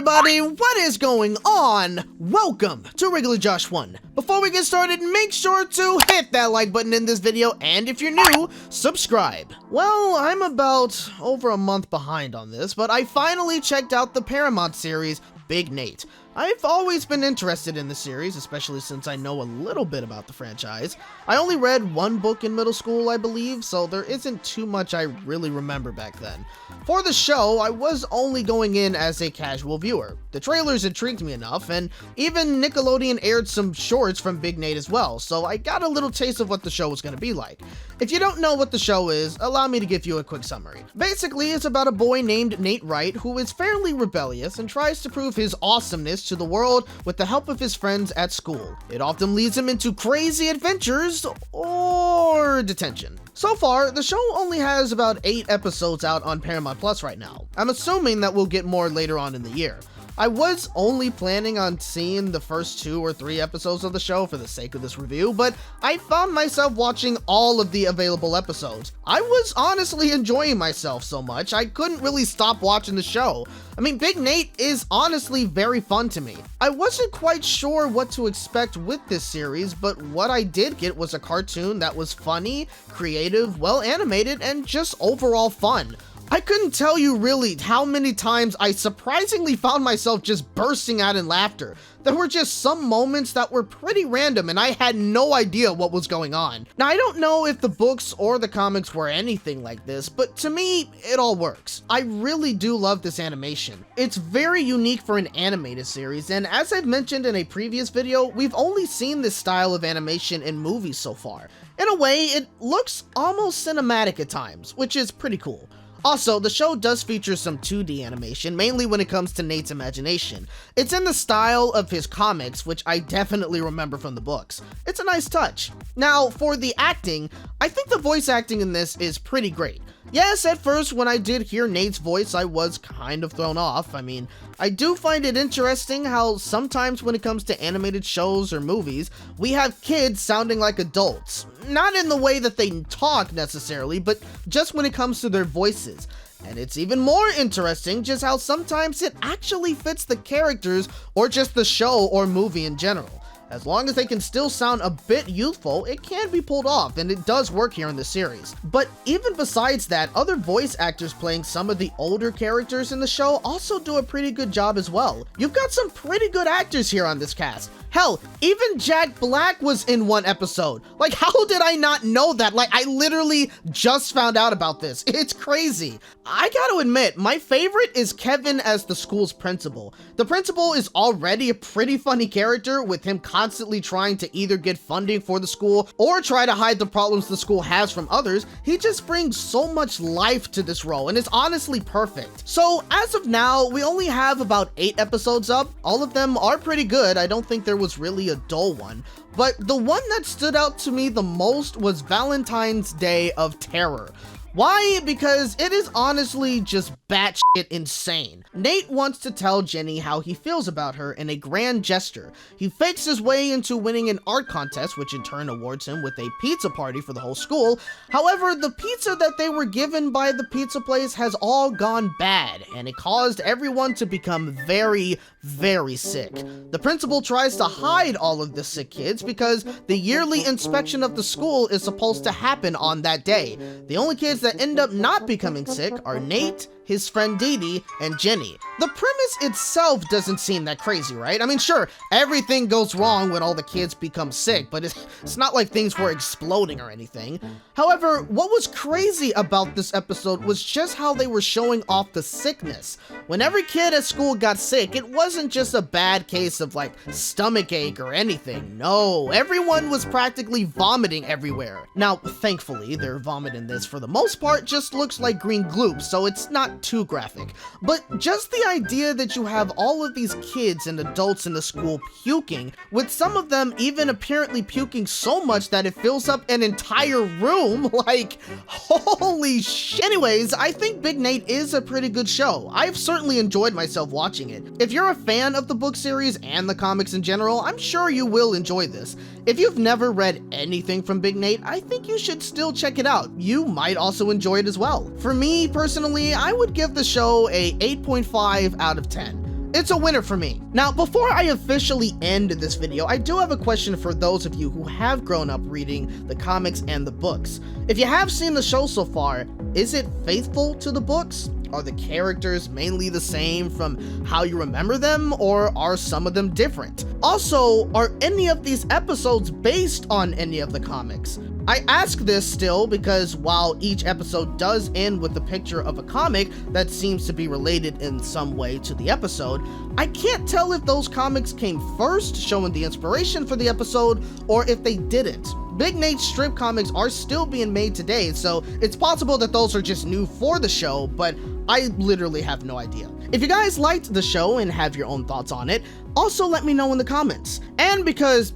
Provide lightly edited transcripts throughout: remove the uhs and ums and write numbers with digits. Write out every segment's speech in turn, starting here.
everybody, what is going on? Welcome to Regularjosh1. Before we get started, make sure to hit that like button in this video, and if you're new, subscribe. Well, I'm about over a month behind on this, but I finally checked out the Paramount series, Big Nate. I've always been interested in the series, especially since I know a little bit about the franchise. I only read one book in middle school, I believe, so there isn't too much I really remember back then. For the show, I was only going in as a casual viewer. The trailers intrigued me enough, and even Nickelodeon aired some shorts from Big Nate as well, so I got a little taste of what the show was going to be like. If you don't know what the show is, allow me to give you a quick summary. Basically, it's about a boy named Nate Wright who is fairly rebellious and tries to prove his awesomeness to the world with the help of his friends at school. It often leads him into crazy adventures or detention. So far, the show only has about 8 episodes out on Paramount Plus right now. I'm assuming that we'll get more later on in the year. I was only planning on seeing the first 2 or 3 episodes of the show for the sake of this review, but I found myself watching all of the available episodes. I was honestly enjoying myself so much, I couldn't really stop watching the show. I mean, Big Nate is honestly very fun to me. I wasn't quite sure what to expect with this series, but what I did get was a cartoon that was funny, creative, well animated, and just overall fun. I couldn't tell you really how many times I surprisingly found myself just bursting out in laughter. There were just some moments that were pretty random and I had no idea what was going on. Now, I don't know if the books or the comics were anything like this, but to me, it all works. I really do love this animation. It's very unique for an animated series, and as I've mentioned in a previous video, we've only seen this style of animation in movies so far. In a way, it looks almost cinematic at times, which is pretty cool. Also, the show does feature some 2D animation, mainly when it comes to Nate's imagination. It's in the style of his comics, which I definitely remember from the books. It's a nice touch. Now, for the acting, I think the voice acting in this is pretty great. Yes, at first, when I did hear Nate's voice, I was kind of thrown off. I mean, I do find it interesting how sometimes when it comes to animated shows or movies, we have kids sounding like adults. Not in the way that they talk necessarily, but just when it comes to their voices. And it's even more interesting just how sometimes it actually fits the characters or just the show or movie in general. As long as they can still sound a bit youthful, it can be pulled off, and it does work here in the series. But even besides that, other voice actors playing some of the older characters in the show also do a pretty good job as well. You've got some pretty good actors here on this cast. Hell, even Jack Black was in one episode. Like, how did I not know that? Like, I literally just found out about this. It's crazy. I gotta admit, my favorite is Kevin as the school's principal. The principal is already a pretty funny character, with him constantly trying to either get funding for the school or try to hide the problems the school has from others. He just brings so much life to this role, and it's honestly perfect. So as of now, we only have about 8 episodes up. All of them are pretty good. I don't think there was really a dull one, but the one that stood out to me the most was Valentine's Day of Terror. Why? Because it is honestly just batshit insane. Nate wants to tell Jenny how he feels about her in a grand gesture. He fakes his way into winning an art contest, which in turn awards him with a pizza party for the whole school. However, the pizza that they were given by the pizza place has all gone bad, and it caused everyone to become very, very sick. The principal tries to hide all of the sick kids because the yearly inspection of the school is supposed to happen on that day. The only kids that end up not becoming sick are Nate, his friend Dee Dee, and Jenny. The premise itself doesn't seem that crazy, right? I mean, sure, everything goes wrong when all the kids become sick, but it's not like things were exploding or anything. However, what was crazy about this episode was just how they were showing off the sickness. When every kid at school got sick, it wasn't just a bad case of like stomach ache or anything. No, everyone was practically vomiting everywhere. Now, thankfully, their vomit in this for the most part just looks like green gloop, so it's not too graphic. But just the idea that you have all of these kids and adults in the school puking, with some of them even apparently puking so much that it fills up an entire room, like, holy shit. Anyways, I think Big Nate is a pretty good show. I've certainly enjoyed myself watching it. If you're a fan of the book series and the comics in general, I'm sure you will enjoy this. If you've never read anything from Big Nate, I think you should still check it out. You might also enjoy it as well. For me, personally, I would give the show a 8.5 out of 10. it's a winner for me. Now, before I officially end this video, I do have a question for those of you who have grown up reading the comics and the books. If you have seen the show so far, is it faithful to the books? Are the characters mainly the same from how you remember them, or are some of them different? Also, are any of these episodes based on any of the comics? I ask this still because while each episode does end with a picture of a comic that seems to be related in some way to the episode, I can't tell if those comics came first, showing the inspiration for the episode, or if they didn't. Big Nate's strip comics are still being made today, so it's possible that those are just new for the show, but I literally have no idea. If you guys liked the show and have your own thoughts on it, also let me know in the comments. And because,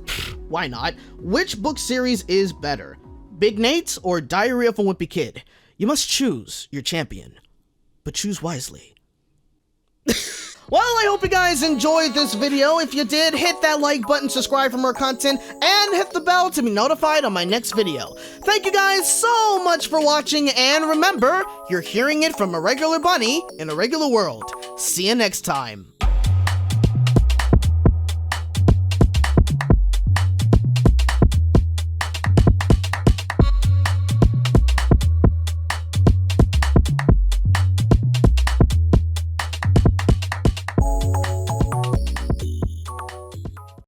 why not, which book series is better? Big Nate or Diary of a Wimpy Kid? You must choose your champion, but choose wisely. Well, I hope you guys enjoyed this video. If you did, hit that like button, subscribe for more content, and hit the bell to be notified on my next video. Thank you guys so much for watching, and remember, you're hearing it from a regular bunny in a regular world. See you next time.